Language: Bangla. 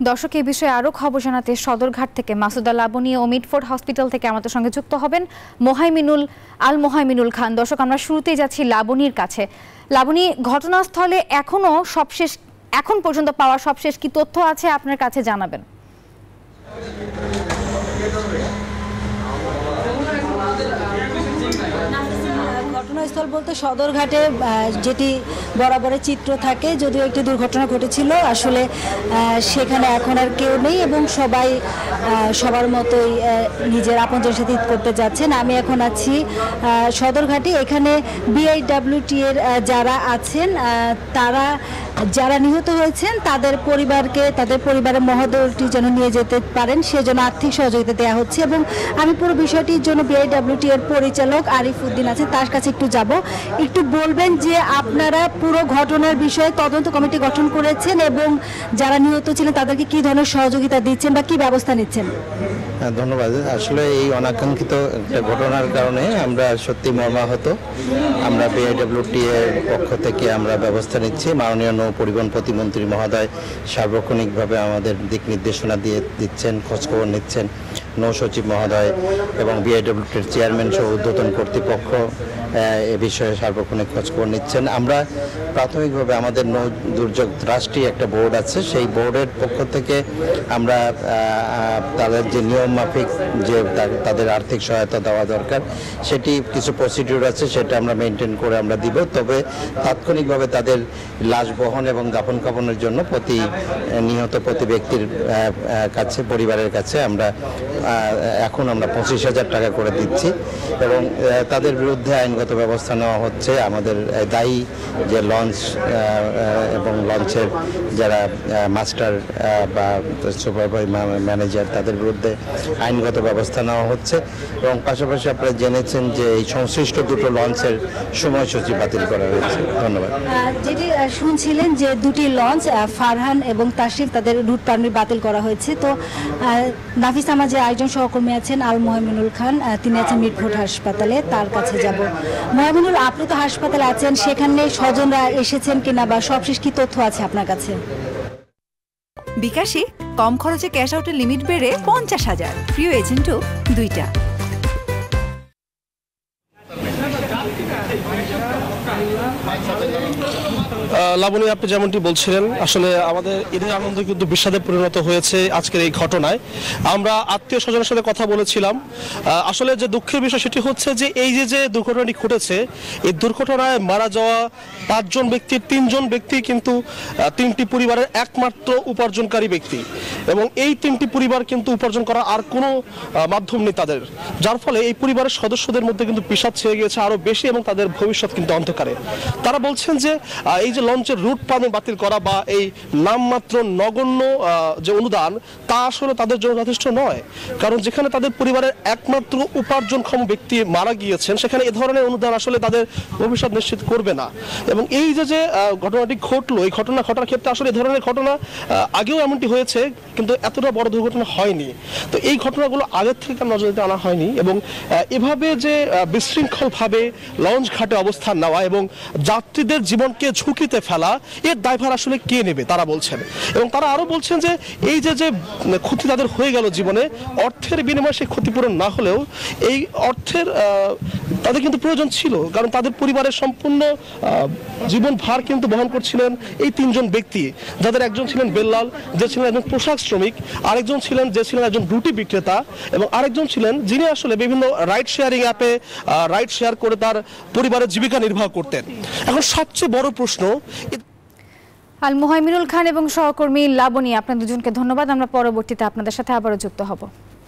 দর্শক এই বিষয়ে আরো খবর জানাতে সদরঘাট থেকে মাসুদা লাবনী ও মিডফোর্ড হসপিটাল থেকে আমাদের সঙ্গে যুক্ত হবেন মোহাইমিনুল খান। দর্শক আমরা শুরুতেই যাচ্ছি লাবনীর কাছে। লাবনী, ঘটনাস্থলে এখন পর্যন্ত পাওয়া সবশেষ কি তথ্য আছে আপনার কাছে জানাবেন? ঘটনাস্থল বলতে সদরঘাটে যেটি বরাবরের চিত্র থাকে, যদিও একটি দুর্ঘটনা ঘটেছিল, আসলে সেখানে এখন আর কেউ নেই এবং সবাই সবার মতোই নিজের আপনজনের সাথে ঈদ করতে যাচ্ছেন। আমি এখন আছি সদরঘাটে। এখানে বিআইডব্লিউটি এর যারা আছেন, তারা যারা নিহত হয়েছেন তাদের পরিবারের মহোদয়টি যেন নিয়ে যেতে পারেন সেজন্য আর্থিক সহযোগিতা দেওয়া হচ্ছে। এবং আমি পুরো বিষয়টির জন্য বিআইডব্লিউটি এর পরিচালক আরিফ উদ্দিন আছে, তার কাছে একটু যাব। একটু বলবেন যে আপনারা পুরো ঘটনার বিষয়ে তদন্ত কমিটি গঠন করেছেন এবং যারা নিহত ছিলেন তাদেরকে কি ধরনের সহযোগিতা দিচ্ছেন বা কি ব্যবস্থা নিচ্ছেন? ধন্যবাদ। আসলে এই অনাকাঙ্ক্ষিত একটা ঘটনার কারণে আমরা সত্যি মর্মাহত। আমরা বিআইডব্লিউটি এর পক্ষ থেকে আমরা ব্যবস্থা নিচ্ছি। মাননীয় নৌ পরিবহন প্রতিমন্ত্রী মহোদয় সার্বক্ষণিকভাবে আমাদের দিক নির্দেশনা দিচ্ছেন, খোঁজখবর নিচ্ছেন। নৌ সচিব মহোদয় এবং বিআইডব্লিউটির চেয়ারম্যান সহ ঊর্ধ্বতন কর্তৃপক্ষ এ বিষয়ে সার্বক্ষণিক খোঁজখবর নিচ্ছেন। আমরা প্রাথমিকভাবে আমাদের নৌ দুর্যোগ রাষ্ট্রীয় একটা বোর্ড আছে, সেই বোর্ডের পক্ষ থেকে আমরা তাদের যে নিয়ম মাফিক যে তাদের আর্থিক সহায়তা দেওয়া দরকার, সেটি কিছু প্রসিডিউর আছে, সেটা আমরা মেনটেন করে আমরা দিব। তবে তাৎক্ষণিকভাবে তাদের লাশ বহন এবং দাফন কাফনের জন্য নিহত প্রতি ব্যক্তির কাছে, পরিবারের কাছে আমরা 25,000 টাকা করে দিচ্ছি এবং তাদের বিরুদ্ধে আইনগত ব্যবস্থা নেওয়া হচ্ছে। আমাদের দায়ী যে লঞ্চ এবং লঞ্চের যারা মাস্টার বা ম্যানেজার, তাদের বিরুদ্ধে আইনগত ব্যবস্থা নেওয়া হচ্ছে এবং পাশাপাশি আপনারা জেনেছেন যে এই সংশ্লিষ্ট দুটো লঞ্চের সময়সূচি বাতিল করা হয়েছে। ধন্যবাদ। যেটি শুনছিলেন যে দুটি লঞ্চ ফারহান এবং তাসরিফ, তাদের রুট পারমিট বাতিল করা হয়েছে। তো নাফিস আমার যে একজন সহকর্মী আছেন মোহাইমিনুল খান, তিনি আছেন মিডফোর্ড হাসপাতালে, তার কাছে যাব। মোহাইমিনুল, আপনি তো হাসপাতালে আছেন, সেখানে স্বজনরা এসেছেন কিনা বা সবশেষ কি তথ্য আছে আপনার কাছে? বিকাশে কম খরচে ক্যাশ আউটের লিমিট বেড়ে 50,000, প্রিয় এজেন্টও 2টা। লাবণী, আপনি যেমনটি বলছিলেন, আসলে আমাদের ঈদের আনন্দ কিন্তু বিষাদে পরিণত হয়েছে আজকের এই ঘটনায়। আমরা আত্মীয় স্বজনের সাথে কথা বলেছিলাম। আসলে যে দুঃখের বিষয় সেটি হচ্ছে যে এই যে দুর্ঘটনাটি ঘটেছে, এই দুর্ঘটনায় মারা যাওয়া 5 জন ব্যক্তির 3 জন ব্যক্তি কিন্তু 3টি পরিবারের একমাত্র উপার্জনকারী ব্যক্তি এবং এই 3টি পরিবার কিন্তু উপার্জন করার আর কোনো মাধ্যম নেই তাদের, যার ফলে এই পরিবারের সদস্যদের মধ্যে কিন্তু বিষাদ ছেয়ে গিয়েছে আরো বেশি এবং তাদের ভবিষ্যৎ কিন্তু অন্ধকারে। তারা বলছেন যে এই যে লঞ্চের রুট পারমিট বাতিল করা বা এই নামমাত্র নগণ্য যে অনুদান, তা আসলে তাদের জন্য যথেষ্ট নয়। কারণ যেখানে তাদের পরিবারের একমাত্র উপার্জনক্ষম ব্যক্তি মারা গিয়েছেন, সেখানে এ ধরনের অনুদান আসলে তাদের ভবিষ্যৎ নিশ্চিত করবে না। এবং এই যে ঘটনাটি ঘটলো, এই ঘটনা ঘটার ক্ষেত্রে আসলে এ ধরনের ঘটনা আগেও এমনটি হয়েছে, কিন্তু এতটা বড় দুর্ঘটনা হয়নি। তো এই ঘটনাগুলো আগের থেকে নজরে আনা হয়নি এবং এভাবে যে বিশৃঙ্খলভাবে লঞ্চ ঘাটে অবস্থান নেওয়া এবং যাত্রীদের জীবনকে ঝুঁকিতে ফেলা, এর দায়ভার আসলে কে নেবে তারা বলছেন। এবং তারা আরো বলছেন যে এই যে ক্ষতি তাদের হয়ে গেল জীবনে, অর্থের বিনিময়ে সেই ক্ষতিপূরণ না হলেও এই অর্থের তাদের কিন্তু প্রয়োজন ছিল, কারণ তাদের পরিবারের সম্পূর্ণ জীবন ভার কিন্তু বহন করছিলেন এই 3 জন ব্যক্তি, যাদের একজন ছিলেন বেল্লাল, যে ছিলেন একজন পোশাক শ্রমিক, আরেকজন ছিলেন যে ছিলেন একজন রুটি বিক্রেতা এবং আরেকজন ছিলেন যিনি আসলে বিভিন্ন রাইড শেয়ারিং অ্যাপে রাইড শেয়ার করে তার পরিবারের জীবিকা নির্বাহ করতেন। এখন সবচেয়ে বড় প্রশ্ন, মোহাইমিনুল খান এবং সহকর্মী লাবণী, আপনাদের দুজনকে ধন্যবাদ। আমরা পরবর্তীতে আপনাদের সাথে আবারও যুক্ত হব।